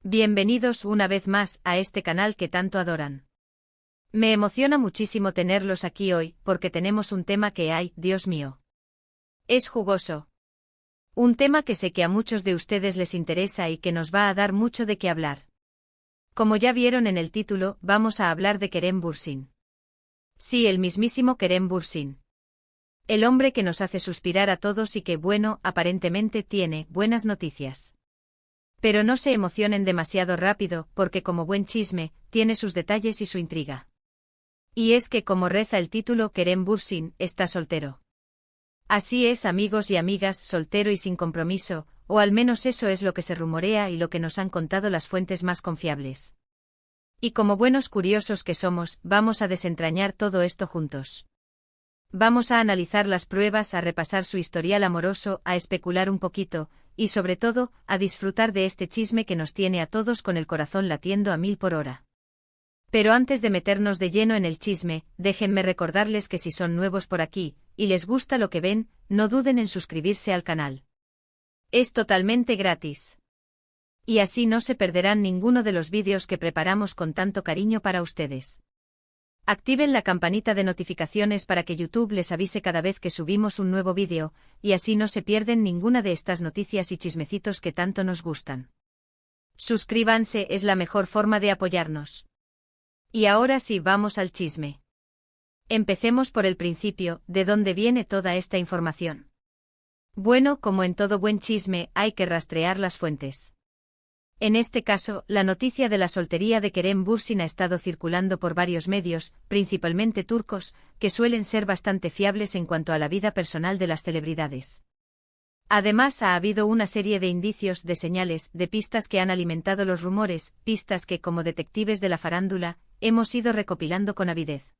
Bienvenidos una vez más a este canal que tanto adoran. Me emociona muchísimo tenerlos aquí hoy porque tenemos un tema que hay, Dios mío. Es jugoso. Un tema que sé que a muchos de ustedes les interesa y que nos va a dar mucho de qué hablar. Como ya vieron en el título, vamos a hablar de Kerem Bürsin. Sí, el mismísimo Kerem Bürsin. El hombre que nos hace suspirar a todos y que, bueno, aparentemente tiene buenas noticias. Pero no se emocionen demasiado rápido, porque como buen chisme, tiene sus detalles y su intriga. Y es que como reza el título, Kerem Bürsin está soltero. Así es, amigos y amigas, soltero y sin compromiso, o al menos eso es lo que se rumorea y lo que nos han contado las fuentes más confiables. Y como buenos curiosos que somos, vamos a desentrañar todo esto juntos. Vamos a analizar las pruebas, a repasar su historial amoroso, a especular un poquito, y sobre todo, a disfrutar de este chisme que nos tiene a todos con el corazón latiendo a 1000 por hora. Pero antes de meternos de lleno en el chisme, déjenme recordarles que si son nuevos por aquí, y les gusta lo que ven, no duden en suscribirse al canal. Es totalmente gratis. Y así no se perderán ninguno de los vídeos que preparamos con tanto cariño para ustedes. Activen la campanita de notificaciones para que YouTube les avise cada vez que subimos un nuevo vídeo, y así no se pierden ninguna de estas noticias y chismecitos que tanto nos gustan. Suscríbanse, es la mejor forma de apoyarnos. Y ahora sí, vamos al chisme. Empecemos por el principio, ¿de dónde viene toda esta información? Bueno, como en todo buen chisme, hay que rastrear las fuentes. En este caso, la noticia de la soltería de Kerem Bürsin ha estado circulando por varios medios, principalmente turcos, que suelen ser bastante fiables en cuanto a la vida personal de las celebridades. Además, ha habido una serie de indicios, de señales, de pistas que han alimentado los rumores, pistas que, como detectives de la farándula, hemos ido recopilando con avidez.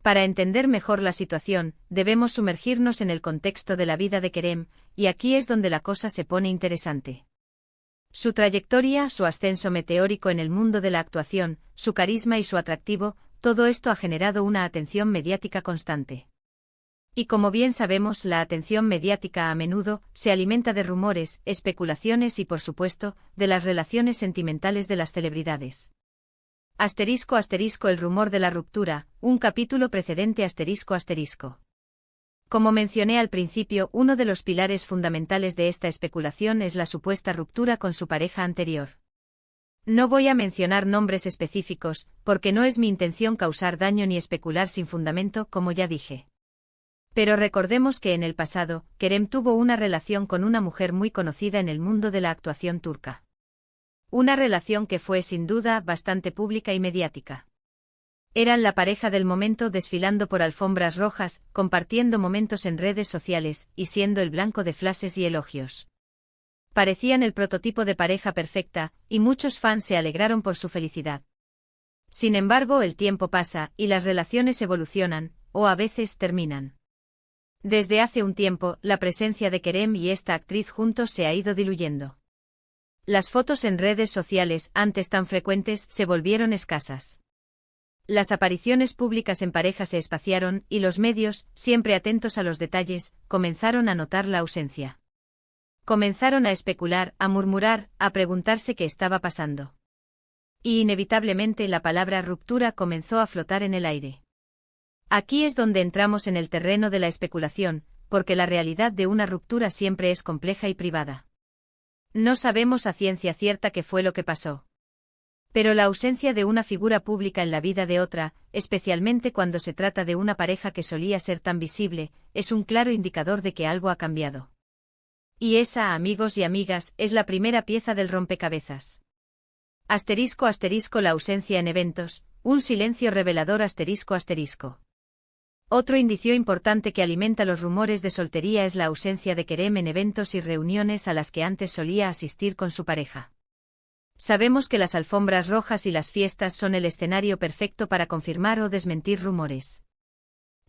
Para entender mejor la situación, debemos sumergirnos en el contexto de la vida de Kerem, y aquí es donde la cosa se pone interesante. Su trayectoria, su ascenso meteórico en el mundo de la actuación, su carisma y su atractivo, todo esto ha generado una atención mediática constante. Y como bien sabemos, la atención mediática a menudo se alimenta de rumores, especulaciones y, por supuesto, de las relaciones sentimentales de las celebridades. Asterisco asterisco el rumor de la ruptura, un capítulo precedente asterisco asterisco. Como mencioné al principio, uno de los pilares fundamentales de esta especulación es la supuesta ruptura con su pareja anterior. No voy a mencionar nombres específicos, porque no es mi intención causar daño ni especular sin fundamento, como ya dije. Pero recordemos que en el pasado, Kerem tuvo una relación con una mujer muy conocida en el mundo de la actuación turca. Una relación que fue sin duda bastante pública y mediática. Eran la pareja del momento, desfilando por alfombras rojas, compartiendo momentos en redes sociales, y siendo el blanco de flashes y elogios. Parecían el prototipo de pareja perfecta, y muchos fans se alegraron por su felicidad. Sin embargo, el tiempo pasa, y las relaciones evolucionan, o a veces terminan. Desde hace un tiempo, la presencia de Kerem y esta actriz juntos se ha ido diluyendo. Las fotos en redes sociales, antes tan frecuentes, se volvieron escasas. Las apariciones públicas en pareja se espaciaron, y los medios, siempre atentos a los detalles, comenzaron a notar la ausencia. Comenzaron a especular, a murmurar, a preguntarse qué estaba pasando. Y inevitablemente la palabra ruptura comenzó a flotar en el aire. Aquí es donde entramos en el terreno de la especulación, porque la realidad de una ruptura siempre es compleja y privada. No sabemos a ciencia cierta qué fue lo que pasó. Pero la ausencia de una figura pública en la vida de otra, especialmente cuando se trata de una pareja que solía ser tan visible, es un claro indicador de que algo ha cambiado. Y esa, amigos y amigas, es la primera pieza del rompecabezas. Asterisco asterisco la ausencia en eventos, un silencio revelador asterisco asterisco. Otro indicio importante que alimenta los rumores de soltería es la ausencia de Kerem en eventos y reuniones a las que antes solía asistir con su pareja. Sabemos que las alfombras rojas y las fiestas son el escenario perfecto para confirmar o desmentir rumores.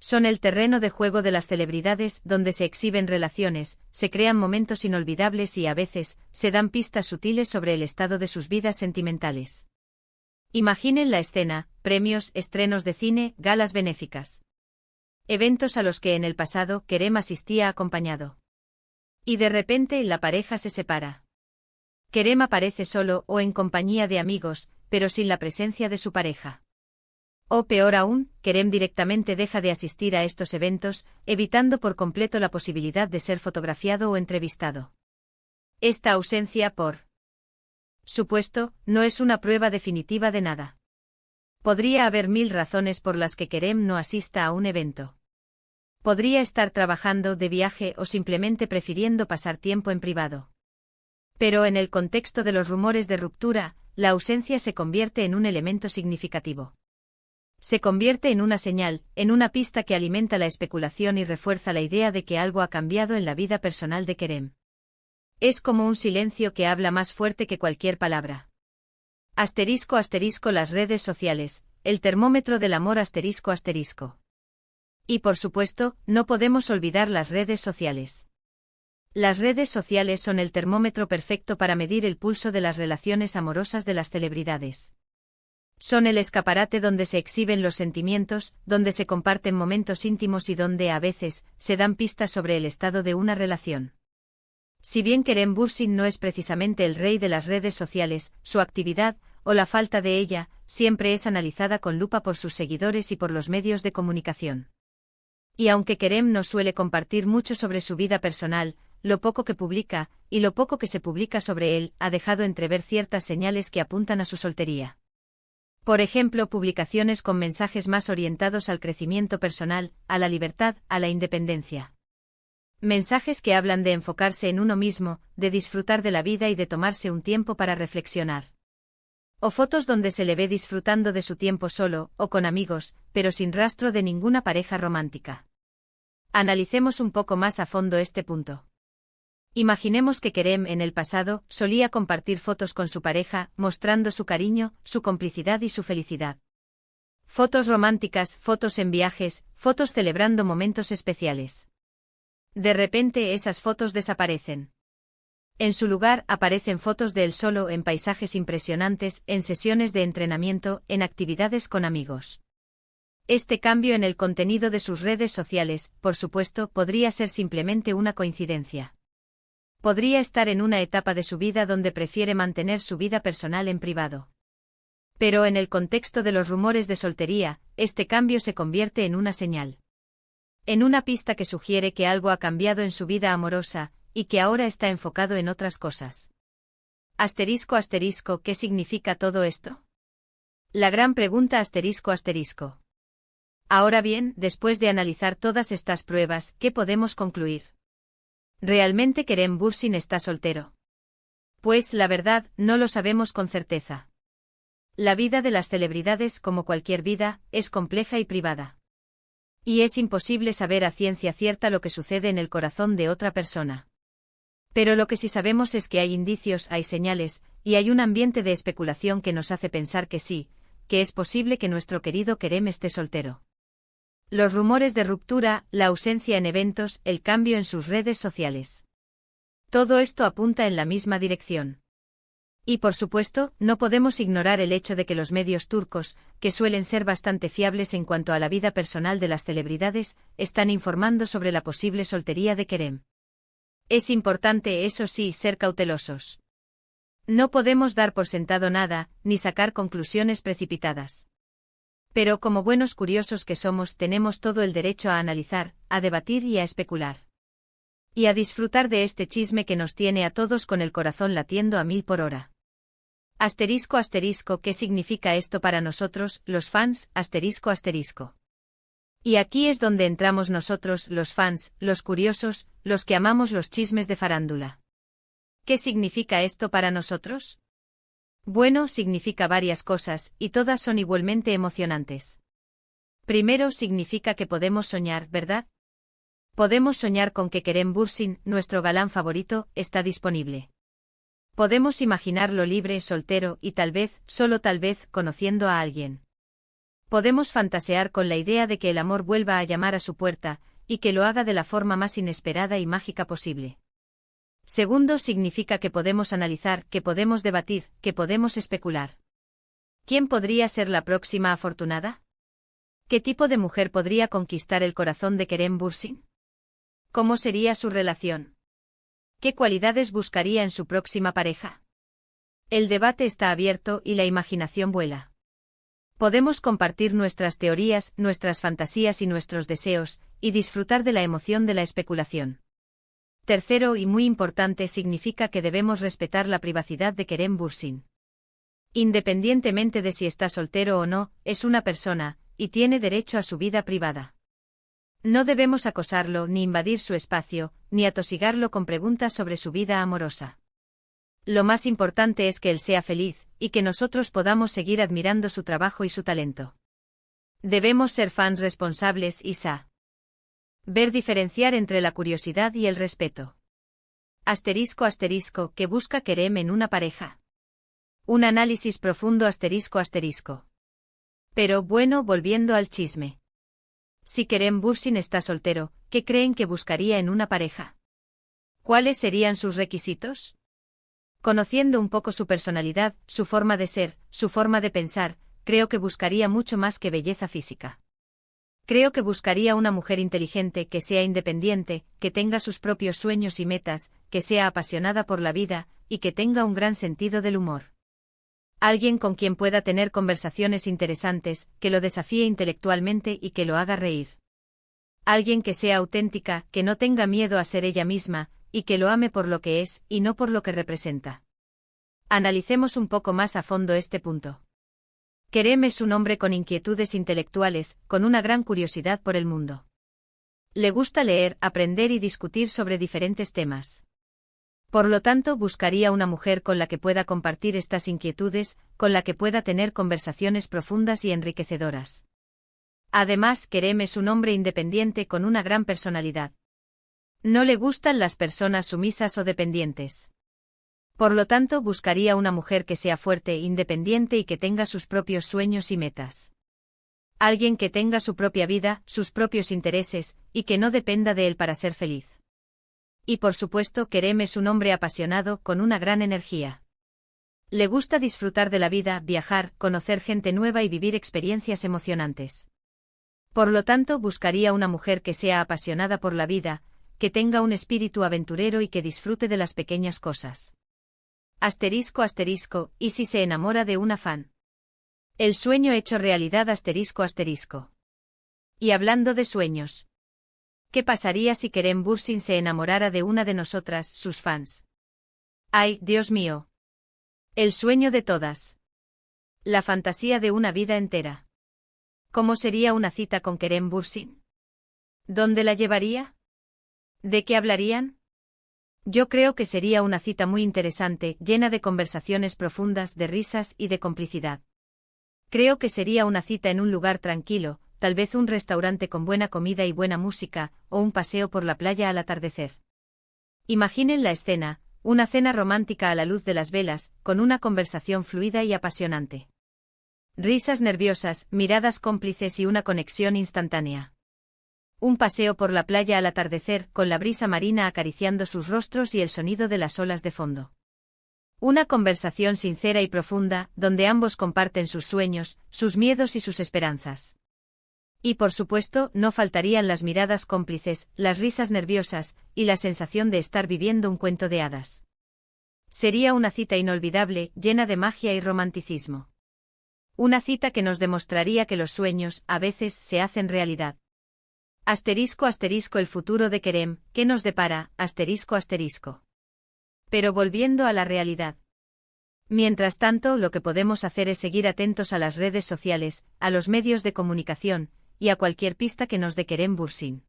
Son el terreno de juego de las celebridades, donde se exhiben relaciones, se crean momentos inolvidables y a veces, se dan pistas sutiles sobre el estado de sus vidas sentimentales. Imaginen la escena: premios, estrenos de cine, galas benéficas. Eventos a los que en el pasado Kerem asistía acompañado. Y de repente la pareja se separa. Kerem aparece solo o en compañía de amigos, pero sin la presencia de su pareja. O peor aún, Kerem directamente deja de asistir a estos eventos, evitando por completo la posibilidad de ser fotografiado o entrevistado. Esta ausencia, por supuesto, no es una prueba definitiva de nada. Podría haber 1000 razones por las que Kerem no asista a un evento. Podría estar trabajando, de viaje o simplemente prefiriendo pasar tiempo en privado. Pero en el contexto de los rumores de ruptura, la ausencia se convierte en un elemento significativo. Se convierte en una señal, en una pista que alimenta la especulación y refuerza la idea de que algo ha cambiado en la vida personal de Kerem. Es como un silencio que habla más fuerte que cualquier palabra. Asterisco asterisco las redes sociales, el termómetro del amor asterisco asterisco. Y por supuesto, no podemos olvidar las redes sociales. Las redes sociales son el termómetro perfecto para medir el pulso de las relaciones amorosas de las celebridades. Son el escaparate donde se exhiben los sentimientos, donde se comparten momentos íntimos y donde, a veces, se dan pistas sobre el estado de una relación. Si bien Kerem Bürsin no es precisamente el rey de las redes sociales, su actividad, o la falta de ella, siempre es analizada con lupa por sus seguidores y por los medios de comunicación. Y aunque Kerem no suele compartir mucho sobre su vida personal, lo poco que publica, y lo poco que se publica sobre él, ha dejado entrever ciertas señales que apuntan a su soltería. Por ejemplo, publicaciones con mensajes más orientados al crecimiento personal, a la libertad, a la independencia. Mensajes que hablan de enfocarse en uno mismo, de disfrutar de la vida y de tomarse un tiempo para reflexionar. O fotos donde se le ve disfrutando de su tiempo solo, o con amigos, pero sin rastro de ninguna pareja romántica. Analicemos un poco más a fondo este punto. Imaginemos que Kerem en el pasado solía compartir fotos con su pareja, mostrando su cariño, su complicidad y su felicidad. Fotos románticas, fotos en viajes, fotos celebrando momentos especiales. De repente esas fotos desaparecen. En su lugar aparecen fotos de él solo en paisajes impresionantes, en sesiones de entrenamiento, en actividades con amigos. Este cambio en el contenido de sus redes sociales, por supuesto, podría ser simplemente una coincidencia. Podría estar en una etapa de su vida donde prefiere mantener su vida personal en privado. Pero en el contexto de los rumores de soltería, este cambio se convierte en una señal. En una pista que sugiere que algo ha cambiado en su vida amorosa, y que ahora está enfocado en otras cosas. Asterisco asterisco, ¿qué significa todo esto? La gran pregunta asterisco asterisco. Ahora bien, después de analizar todas estas pruebas, ¿qué podemos concluir? ¿Realmente Kerem Bürsin está soltero? Pues la verdad, no lo sabemos con certeza. La vida de las celebridades, como cualquier vida, es compleja y privada. Y es imposible saber a ciencia cierta lo que sucede en el corazón de otra persona. Pero lo que sí sabemos es que hay indicios, hay señales, y hay un ambiente de especulación que nos hace pensar que sí, que es posible que nuestro querido Kerem esté soltero. Los rumores de ruptura, la ausencia en eventos, el cambio en sus redes sociales. Todo esto apunta en la misma dirección. Y por supuesto, no podemos ignorar el hecho de que los medios turcos, que suelen ser bastante fiables en cuanto a la vida personal de las celebridades, están informando sobre la posible soltería de Kerem. Es importante, eso sí, ser cautelosos. No podemos dar por sentado nada, ni sacar conclusiones precipitadas. Pero como buenos curiosos que somos, tenemos todo el derecho a analizar, a debatir y a especular. Y a disfrutar de este chisme que nos tiene a todos con el corazón latiendo a 1000 por hora. Asterisco asterisco, ¿qué significa esto para nosotros, los fans? Asterisco asterisco. Y aquí es donde entramos nosotros, los fans, los curiosos, los que amamos los chismes de farándula. ¿Qué significa esto para nosotros? Bueno, significa varias cosas, y todas son igualmente emocionantes. Primero, significa que podemos soñar, ¿verdad? Podemos soñar con que Kerem Bürsin, nuestro galán favorito, está disponible. Podemos imaginarlo libre, soltero y tal vez, solo tal vez, conociendo a alguien. Podemos fantasear con la idea de que el amor vuelva a llamar a su puerta, y que lo haga de la forma más inesperada y mágica posible. Segundo, significa que podemos analizar, que podemos debatir, que podemos especular. ¿Quién podría ser la próxima afortunada? ¿Qué tipo de mujer podría conquistar el corazón de Kerem Bürsin? ¿Cómo sería su relación? ¿Qué cualidades buscaría en su próxima pareja? El debate está abierto y la imaginación vuela. Podemos compartir nuestras teorías, nuestras fantasías y nuestros deseos, y disfrutar de la emoción de la especulación. Tercero y muy importante significa que debemos respetar la privacidad de Kerem Bürsin. Independientemente de si está soltero o no, es una persona, y tiene derecho a su vida privada. No debemos acosarlo ni invadir su espacio, ni atosigarlo con preguntas sobre su vida amorosa. Lo más importante es que él sea feliz, y que nosotros podamos seguir admirando su trabajo y su talento. Debemos ser fans responsables y ver diferenciar entre la curiosidad y el respeto. Asterisco asterisco, ¿qué busca Kerem en una pareja? Un análisis profundo asterisco asterisco. Pero bueno, volviendo al chisme. Si Kerem Bürsin está soltero, ¿qué creen que buscaría en una pareja? ¿Cuáles serían sus requisitos? Conociendo un poco su personalidad, su forma de ser, su forma de pensar, creo que buscaría mucho más que belleza física. Creo que buscaría una mujer inteligente, que sea independiente, que tenga sus propios sueños y metas, que sea apasionada por la vida, y que tenga un gran sentido del humor. Alguien con quien pueda tener conversaciones interesantes, que lo desafíe intelectualmente y que lo haga reír. Alguien que sea auténtica, que no tenga miedo a ser ella misma, y que lo ame por lo que es, y no por lo que representa. Analicemos un poco más a fondo este punto. Kerem es un hombre con inquietudes intelectuales, con una gran curiosidad por el mundo. Le gusta leer, aprender y discutir sobre diferentes temas. Por lo tanto, buscaría una mujer con la que pueda compartir estas inquietudes, con la que pueda tener conversaciones profundas y enriquecedoras. Además, Kerem es un hombre independiente con una gran personalidad. No le gustan las personas sumisas o dependientes. Por lo tanto, buscaría una mujer que sea fuerte, independiente y que tenga sus propios sueños y metas. Alguien que tenga su propia vida, sus propios intereses, y que no dependa de él para ser feliz. Y por supuesto, Kerem es un hombre apasionado, con una gran energía. Le gusta disfrutar de la vida, viajar, conocer gente nueva y vivir experiencias emocionantes. Por lo tanto, buscaría una mujer que sea apasionada por la vida, que tenga un espíritu aventurero y que disfrute de las pequeñas cosas. Asterisco asterisco, ¿y si se enamora de una fan? El sueño hecho realidad asterisco asterisco. Y hablando de sueños. ¿Qué pasaría si Kerem Bürsin se enamorara de una de nosotras, sus fans? ¡Ay, Dios mío! El sueño de todas. La fantasía de una vida entera. ¿Cómo sería una cita con Kerem Bürsin? ¿Dónde la llevaría? ¿De qué hablarían? Yo creo que sería una cita muy interesante, llena de conversaciones profundas, de risas y de complicidad. Creo que sería una cita en un lugar tranquilo, tal vez un restaurante con buena comida y buena música, o un paseo por la playa al atardecer. Imaginen la escena, una cena romántica a la luz de las velas, con una conversación fluida y apasionante. Risas nerviosas, miradas cómplices y una conexión instantánea. Un paseo por la playa al atardecer, con la brisa marina acariciando sus rostros y el sonido de las olas de fondo. Una conversación sincera y profunda, donde ambos comparten sus sueños, sus miedos y sus esperanzas. Y por supuesto, no faltarían las miradas cómplices, las risas nerviosas, y la sensación de estar viviendo un cuento de hadas. Sería una cita inolvidable, llena de magia y romanticismo. Una cita que nos demostraría que los sueños, a veces, se hacen realidad. Asterisco asterisco, el futuro de Kerem, ¿qué nos depara? Asterisco asterisco. Pero volviendo a la realidad. Mientras tanto, lo que podemos hacer es seguir atentos a las redes sociales, a los medios de comunicación, y a cualquier pista que nos dé Kerem Bürsin.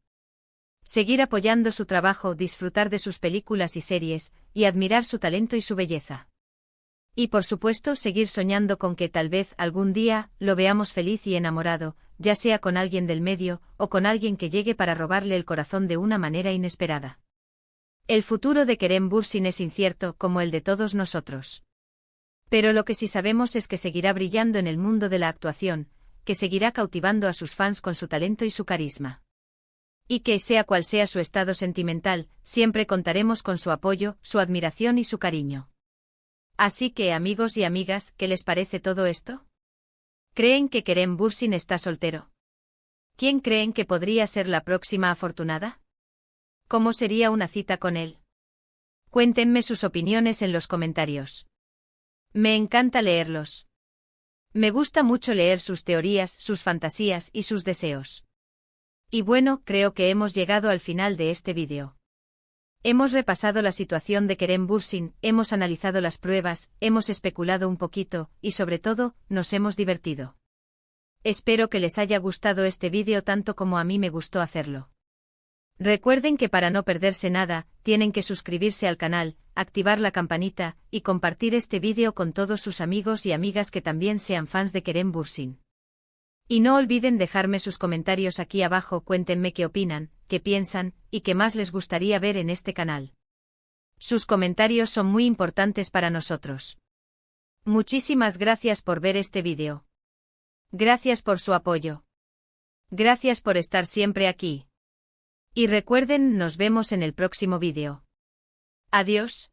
Seguir apoyando su trabajo, disfrutar de sus películas y series, y admirar su talento y su belleza. Y por supuesto, seguir soñando con que tal vez algún día lo veamos feliz y enamorado, ya sea con alguien del medio, o con alguien que llegue para robarle el corazón de una manera inesperada. El futuro de Kerem Bürsin es incierto, como el de todos nosotros. Pero lo que sí sabemos es que seguirá brillando en el mundo de la actuación, que seguirá cautivando a sus fans con su talento y su carisma. Y que, sea cual sea su estado sentimental, siempre contaremos con su apoyo, su admiración y su cariño. Así que, amigos y amigas, ¿qué les parece todo esto? ¿Creen que Kerem Bürsin está soltero? ¿Quién creen que podría ser la próxima afortunada? ¿Cómo sería una cita con él? Cuéntenme sus opiniones en los comentarios. Me encanta leerlos. Me gusta mucho leer sus teorías, sus fantasías y sus deseos. Y bueno, creo que hemos llegado al final de este vídeo. Hemos repasado la situación de Kerem Bürsin, hemos analizado las pruebas, hemos especulado un poquito, y sobre todo, nos hemos divertido. Espero que les haya gustado este vídeo tanto como a mí me gustó hacerlo. Recuerden que para no perderse nada, tienen que suscribirse al canal, activar la campanita, y compartir este vídeo con todos sus amigos y amigas que también sean fans de Kerem Bürsin. Y no olviden dejarme sus comentarios aquí abajo, cuéntenme qué opinan, qué piensan, y qué más les gustaría ver en este canal. Sus comentarios son muy importantes para nosotros. Muchísimas gracias por ver este vídeo. Gracias por su apoyo. Gracias por estar siempre aquí. Y recuerden, nos vemos en el próximo vídeo. Adiós.